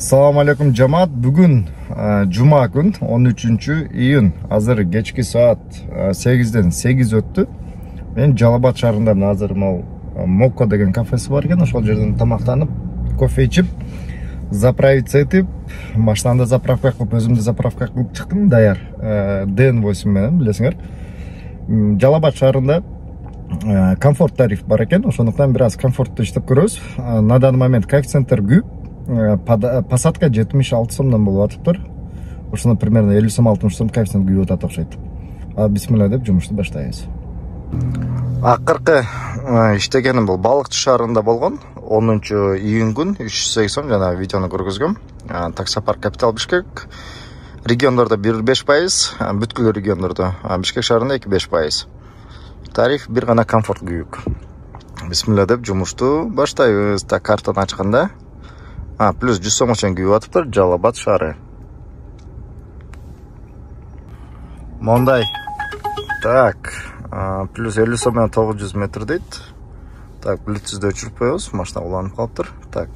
Assalamu alaikum жамаат. Бүгүн жума күн 13-июнь. Азыр кечки саат 8ден 8 өттү. Мен Жалал-Абад шаарындамын. Азыр Мокко деген кафеси бар экен. Ошол жерден тамактанып, кофе ичип, заправиться этип, машинамды заправка кылып, өзүмдү заправка кылып чыктым. Даяр. DN8 менен, билесиңер. Жалал-Абад шаарында комфорт тариф бар экен. Ошондуктан бир аз комфортто иштеп көрөбүз. На данный момент коэффициенттер көп. Посадка 76 сомдон болуп атыптыр. Ошондо примерно 50 сом 60 сом коэффициент күйүп атат окшойт. Бисмилла деп жумушту баштайбыз. Акыркы иштегеним бул Балыкчы шаарында болгон. 10-июнь күн 308 сом жана видеону көргөзгөм. Таксопарк Капитал Бишкек региондордо 1,5%, бүткүл региондордо Бишкек шаарында 2,5%. Тариф бир гана комфорт күйүк. Бисмилла деп жумушту баштайбыз. Так, картаны ачканда плюс 100 сом үчүн күйүп атыптыр Жалал-Абад шаары. Мондай. Так, плюс 50 сом менен 900 метр дейт. Так, Bluetooth'ды өчүрүп коебуз, машина уланып калыптыр. Так.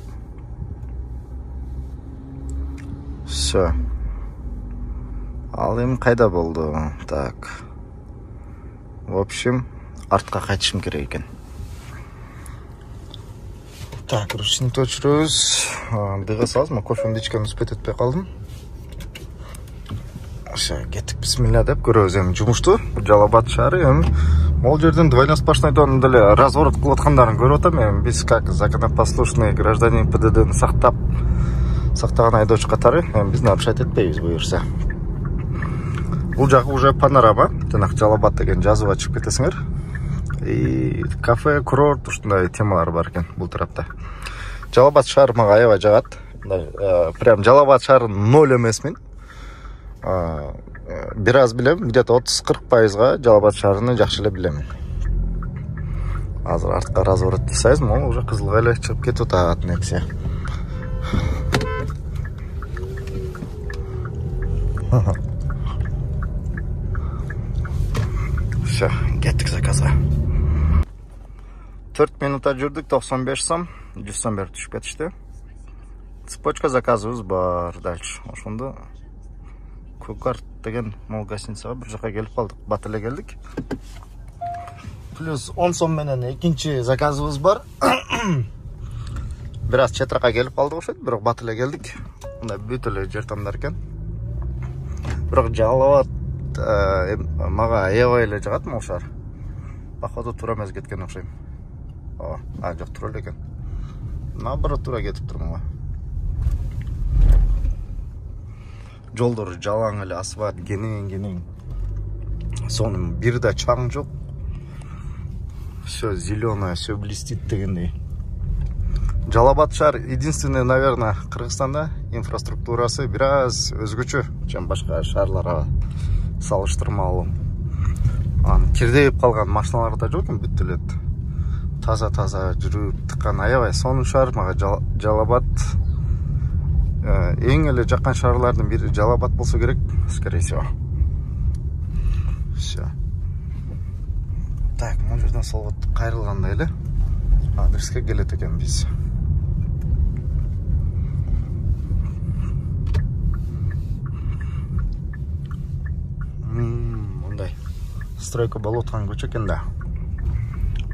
Всё. Ал эми кайда болду? Так. В общем, артка кайтышым керек экен. Так, ручникти өчүрөбүз. Быга салабыз, мен кофемди ичкенди успет этпей калдым. Всё, кеттик, бисмилла деп көрөбүз эми жумушту. Жалал-Абад шаары эми могул жерден двойноспашнойдон деле разворот кылып аткандарын көрүп атам. Эми биз как законопослушный гражданин ПДДни сактаган айдоочу катары эми биз нарушать этпейбиз буюрса. Бул жагы уже панорама, жанагы Жалал-Абад деген жазып ачып кетесиңер. И кафе, курорт, ушундай темалар бар экен бул тарапта. Жалал-Абад шаары мага аябай жагат. Прям Жалал-Абад шаарын 0 эмесмин. Бир аз билем, где-то 30-40%га Жалал-Абад шаарыны жакшы эле билем. Азыр артка разворот жасайбыз, могу уже кызылга эле чыгып кетип атат нексе. Всё, кеттик заказга. 4 минутта жүрдүк, 95 сом, 100 сом берип түшүп кетишти. Цепочка заказыбыз бар дальше. Ошондо Кукарт деген мол гостиницага бир жака келип калдык, бат эле келдик. Плюс 10 сом менен экинчи заказыбыз бар. Бир аз четиракка келип калдык окшойт, бирок бат эле келдик. Мындай бүт эле жер тамдар экен. Бирок Жалал-Абад мага аябай эле жагат могул шаар. Походу туура эмес кеткен окшойм. Жок, туура эле экен. Наоборот туура кетип турмун. Жолдор жалаң эле, асфальт кенең. Сонун бир да чаң жок. Всё зеленое, всё блестит дегендей. Жалал-Абад шаар единственный, наверное, Кыргызстанда инфраструктурасы бир аз өзгөчө, чем башка шаарларга салыштырмалуу. Кирдейип калган машиналар да жок экен, бүт эле таза жүрүп тыккан аябай сонун шаар. Мага Жалал-Абад эң эле жаккан шаарлардын бири Жалал-Абад болсо керек, скорее всего. Всё. Так, могул жерден солго кайрылгандай эле адреске келет экенбиз. Мындай стройка болуп аткан көчө экен да.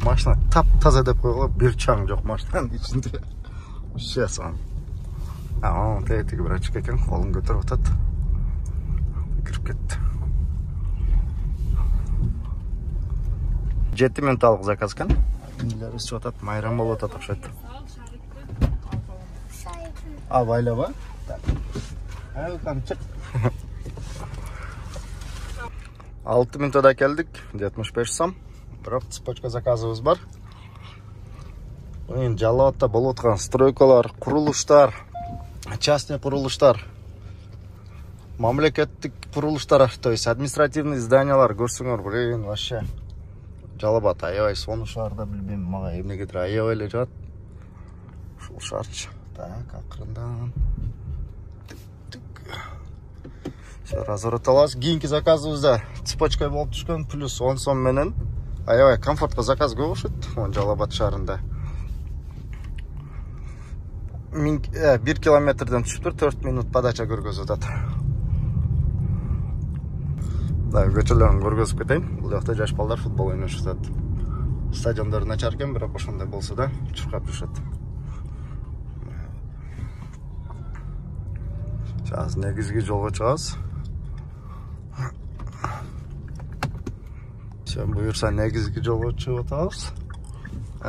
Машина тап-таза деп койгула, бир чаң жок машинанын ичинде. Сейчас тетиги бир ачык экен, колун көтөрүп атат. Кирип кетти. 7 минутталык заказ экен. Эмнелер өсүп атат, майрам болуп атат окшойт. Байлаба? Так. Камчык. 6 минутта келдик, 75 сом. Бирок цепочка заказыбыз бар. Жалал-Абадта болуп аткан стройкалар, курулуштар, частный курулуштар, мамлекеттик курулуштар, то есть административный зданиялар көрсөңөр, вообще Жалал-Абад аябай сонун шаарда, билбейм, мага эмнегедир аябай эле жагат. Ушул шаарчы. Так, акырындан. Всё, разворот алабыз. Кийинки заказыбызда цепочка болуп түшкөн, плюс 10 сом менен аябай комфортко заказ көп окшойт Жалал-Абад шаарында. 1 километрден түшүптүр, 4 минут подача көргөзүп атат. Да, көчөлөрүн көргөзүп кетейин. Бул жакта жаш балдар футбол ойношуп атат. Стадиондор начар экен, бирок ошондой болсо да чуркап жүрүшөт. Азыр негизги жолго чыгабыз. Sen buyursa negizgi жолго чыгып атабыз.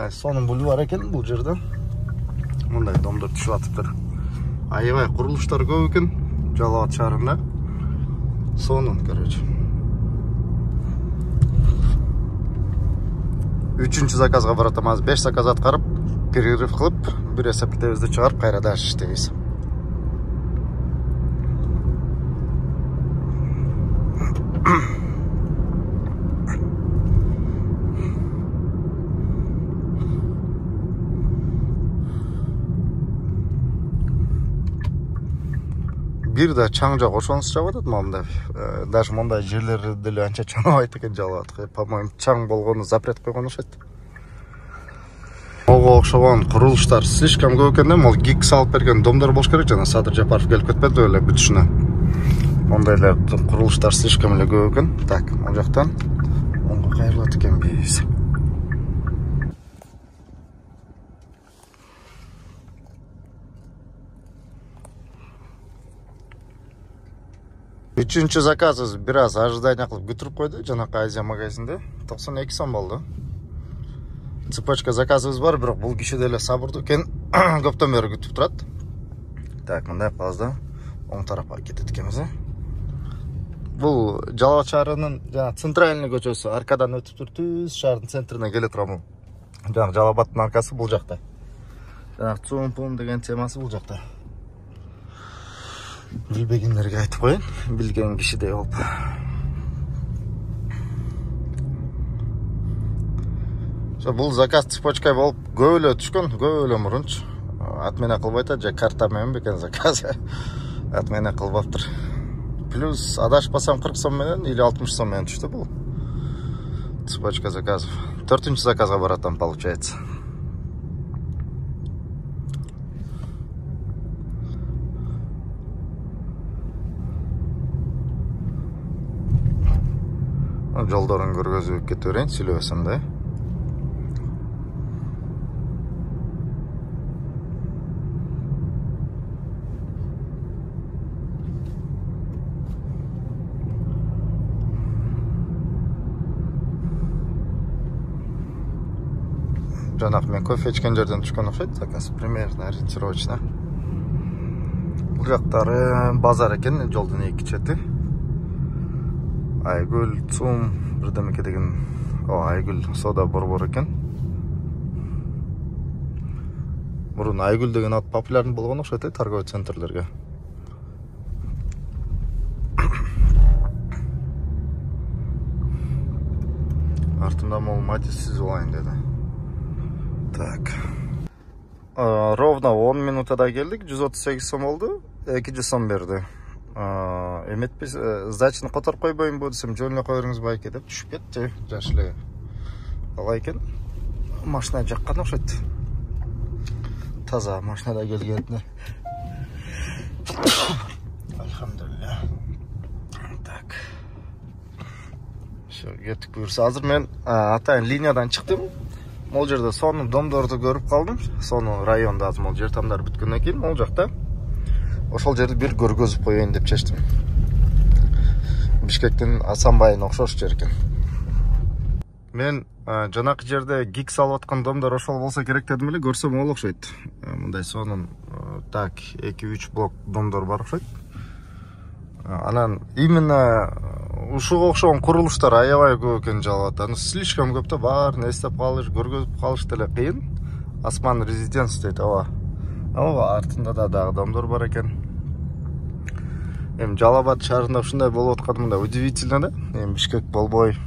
Сонун бульвар экен бул жерде. Мындай домдор түшүп атыптыр. Аябай курулуштар көп экен Жалал Абад шаарында. Сонун, короче. 3-чү заказга баратам. Азыр 5 заказ аткарып, перерыв кылып, бир эсептебизди чыгарып, кайра даш иштейбиз. Бир да чаң жок, ошонусу жагып атат мындай. Даже мындай жерлер деле анча чаңабайт экен Жалал Абадка. По-моему, чаң болгону запрет койгон окшойт. Ого окшогон курулуштар слишком көп экен да, могу гик салып берген домдор болуш керек жана Садыр Жапаров келип кетпеди эле бүтүшүнө. Мондайлар курулуштар слишком эле көп экен. Так, ал жактан онго кайрылат экенбиз. Үчүнчү заказыбыз бир аз ожидание кылып күтүрүп койду. Жанакы Азия магазинде 92 сом болду. Цепочка заказыбыз бар, бирок бул киши деле сабырдуу экен. Көптөн бери күтүп турат. Так, мындай кылабыз да. Оң тарапка кетет экенбиз. Бул Жалал Абад шаарынын жана центральный көчөсү, аркадан өтүп туртуз, шаардын центрине келе турам. Жана Жалал Абадтын аркасы бул жакта. Жана Цум-пум деген темасы бул жакта. Билбегендерге айтып коеюн, билген кишидей болуп. Бул заказ цепочкай болуп көп эле түшкөн, көп эле мурунчу. Отмена кылбайт, же карта менен бекен заказ. Отмена кылбаптыр. Плюс адашпасам 40 сом менен или 60 сом менен түштү бул. Цепочка заказов. 4-чү заказга баратам, получается. Жолдорун көргөзүп кете берейин, сүйлөбөсөм да. Жанак мен кофе ичкен жерден түшкөн окшойт, заказ примерно ориентировочно. Бул жактары базар экен, жолдун эки чети. Айгүл, Цум, бирдемеке деген, Айгүл сода борбор экен. Мурун Айгүл деген ат популярный болгон окшойт торговый центрлерге. Артында мол матиссиз болайын деди. Так. Ровно 10 минутада келдик, 138 сом болду, 200 сом берди. Эметпиз, сдачаны которуп койбоймунбу десем, жөн эле кое бериңиз байке деп түшүп кетти. Жаш эле бала экен. Машина жаккан окшойт. Таза машинада келгенине. Алхамдулилlah. Так. Всё, кеттик буюрса. Азыр мен атайын линиядан чыктым. Мол жерде сонун домдорду көрүп калдым. Сонун районда азыр мол жер тамдар бүткөндөн кийин мол жакта ошол жерди бир көргөзүп коеюн деп чечтим. Бишкектин Асанбайына окшош жер экен. Мен жанакы жерде гик салып аткан домдор ошол болсо керек дедим эле, көрсөм ол окшойт. Мындай сонун так 2-3 блок домдор бар окшойт. Анан именно ушуга окшогон курулуштар аябай көп экен Жалал Абадта. Слишком көп да, баарын эстеп калыш, көргөзүп калыш деле кыйын. Осман резиденс дейт, артында да дагы домдор бар экен. Жалал Абад шаарында ушундай болуп атканы мындай удивительно да. Бишкек болбой,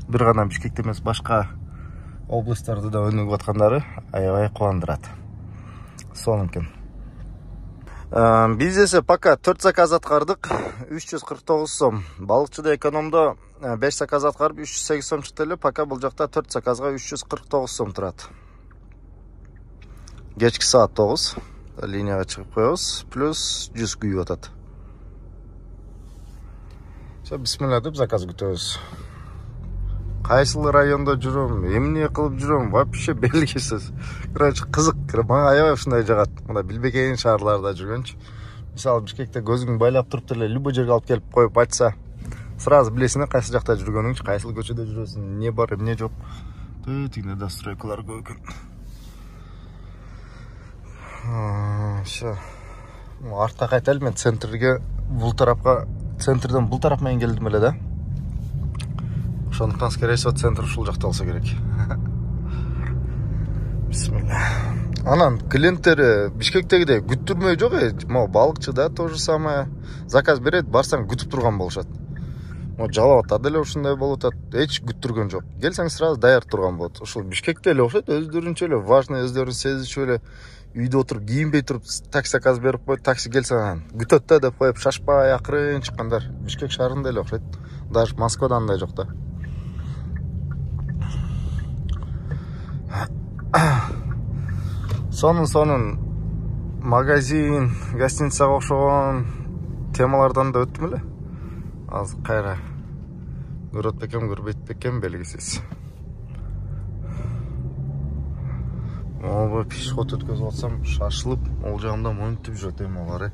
бир гана Бишкекте эмес, башка областтарда да өнүгүп аткандары аябай кубандырат. Сонун экен. Биз эсе пока 4 заказ аткардык, 349 сом. Балыкчыда экономдо 5 заказ аткарып 308 сом чыкты эле, пока бул жакта 4 заказга 349 сом турат. Кечки саат 9. линияға шығып қоямыз. Плюс 100 күйіп атады. Бисмилла деп заказ күтөбүз. Кайсыл районда жүрөм, эмне кылып жүрөм, вообще белгисиз. Короче, кызык. Мага аябай ушундай жагат. Мына билбеген шаарларда жүргөнчү. Мисалы, Бишкекте көзүң байлап туруп эле любой жерге алып келип коюп айтса, сразу билесиң кайсы жакта жүргөнүңчү, кайсыл көчөдө жүрөсүң, эмне бар, эмне жок. Тигине да стройкалар көп экен. Ша. Артка кайтайлы, мен центрге центрден бул тарап менен келдим эле да. Ошондуктан скорее всего центр ушул жакта болсо керек. Бисмилла. Анан клиенттери Бишкектегидей күттүрмөй жок, могу балыкчы да то же самое. Заказ берет, барсаң күтүп турган болушат. Жалал Атада эле ушундай болуп атат. Эч күттүргөн жок. Келсең сразу даяр турган болот. Ушул Бишкекте эле окшойт, өздөрүнчө эле важный, өздөрүн сезичү эле үйдө отуруп, кийинбей туруп такси заказ берип коюп, такси келсе күтөт да деп коюп, шашпай акырын чыккандар. Бишкек шаарында эле окшойт. Даже Москвада андай жок да. Сонун магазин, гостиницага окшогон темалардан да өттүм эле. Азыр кайра көрөт бекем, көрбөйт бекем белгисиз. Могу пешеход өткөзүп атсам, шашылып, ол жагында монтип жүрөт алар.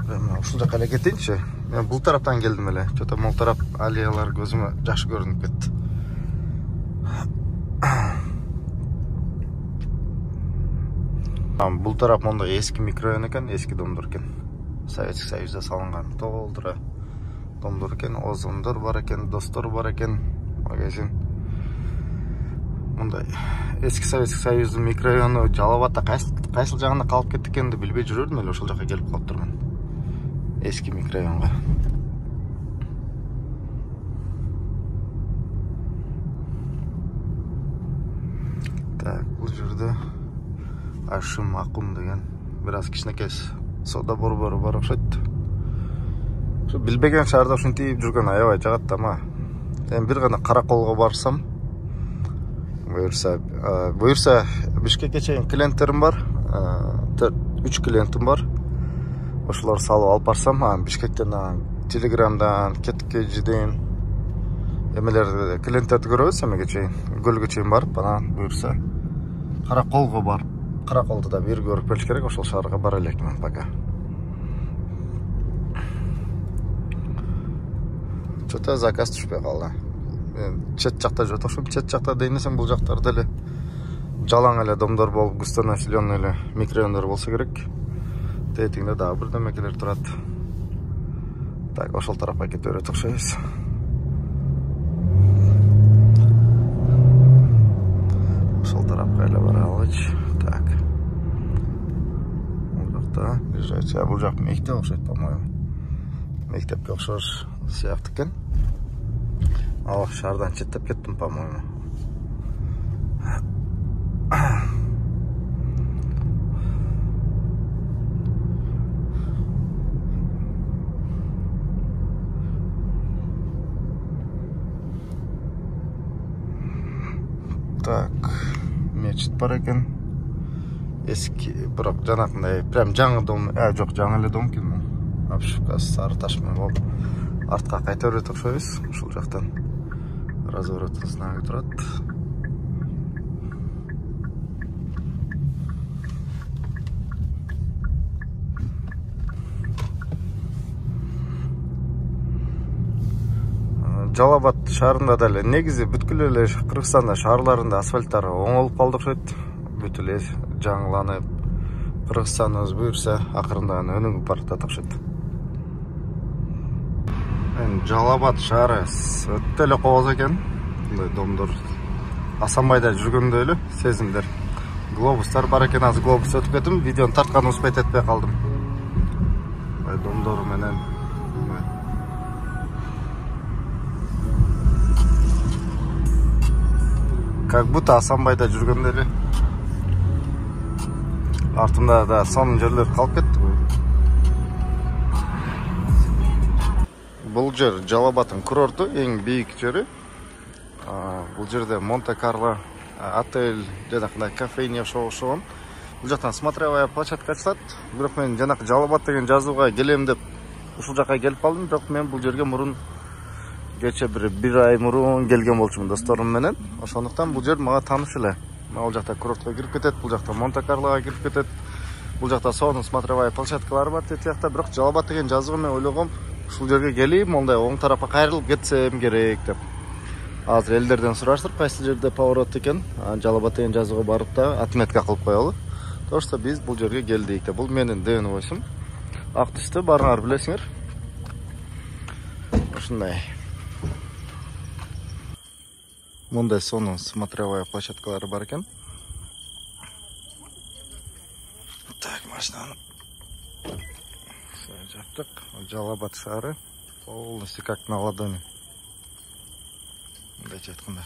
Мен ушул жака эле кетейинчи. Мен бул тараптан келдим эле. Чөтө могу тарап алиялар көзүмө жакшы көрүнүп кетти. Бул тарап мондай эски микрорайон экен, эски домдор экен. Советский Союзда салынган толтура домдор экен, озондор бар экен, достор бар экен, магазин. Мондай эски Советский Союздун микрорайону Жалал Атта кайсыл жагында калып кетти экенди билбей жүрөрдүм эле, ошол жака келип калыптырмын. Эски микрорайонго. Так, бул жерде Ашым Акум деген бир аз кичинекей сода борбору бар окшойт. Ошо билбеген шаарда ушинтип жүргөн аябай жагат да ма. Эми бир гана Караколго барсам, буюрса Бишкекке чейин клиенттерим бар. 3 клиентим бар. Ошолор салып алып барсам, Бишкектен Телеграмдан, Кеткежиден эмелерди, клиенттерди көрөбүз эмеге чейин, көлгө чейин барып, анан буюрса Караколго барып, Караколду да бир көрүп келиш керек, ошол шаарга бара элекмин пока. Чөтө заказ түшпөй калды. Мен чет жакта жүрөт окшойм, чет жакта дейнесең бул жактарда эле жалаң эле домдор болуп, густонаселенный эле микрорайондор болсо керек. Тетиңде дагы бир демекелер турат. Так, ошол тарапка кете берет окшойбуз. Ошол тарапка эле бара алгыч. Так. Бул жакта ближайший, бул жак мектеп окшойт, по-моему. Мектепке окшош сыяктуу экен. Ал шаардан четтеп кеттим, по-моему. Так, мечит бар экен. Эски, бирок жанакындай прям жаңы дом, жок, жаңы эле дом экен. Обшивкасы сары таш менен болуп, артка кайта берет окшойбуз. Ушул жактан разворот знагы турат. Жалал Ат шаарында да эле негизи бүткүл эле Кыргызстанда шаарларында асфальттары оңолуп калды окшойт. Бүт эле жаңыланып, Кыргызстан өз буюрса акырындан өнүгүп баратат окшойт. Жалал Ат шаары өтө эле кооз экен. Мындай домдор Асанбайда жүргөндөй эле сезимдер. Глобустар бар экен, азыр глобус өтүп кеттим, видеону тартканды успеть этпей калдым. Мындай домдор менен как будто Асанбайда жүргөндөй эле. Артымда да сонун жерлер калып кетти. Бул жер Жалал Аттын курорту, эң бийик жери. Бул жерде Монте-Карло отель жанакындай кофейня окшогон. Бул жактан смотровая площадка ачылат. Бирок мен жанакы Жалал Абад деген жазууга келем деп ушул жакка келип калдым. Бирок мен бул жерге мурун кече бир ай мурун келген болчумун досторум менен. Ошондуктан бул жер мага тааныш эле. Бул жакта курортко кирип кетет, бул жакта Монте-Карлога кирип кетет. Бул жакта сонун смотровая площадкалар бар тиякта, бирок Жалал Абад деген жазууга мен ойлогом ушул жерге келип, мондай оң тарапка кайрылып кетсем керек деп. Азыр элдерден сураштырып, кайсы жерде поворот экен, Жалал Абад деген жазууга барып да отметка кылып коелу. То что биз бул жерге келдик деп. Бул менин ДН ойсум. Ак түстө баарыңар билесиңер. Ушундай. Мындай сонун смотровая площадкалары бар экен. Так, машинаны жаптык. Жалал Абад шаары полностью как на ладони. Мындай айтканда.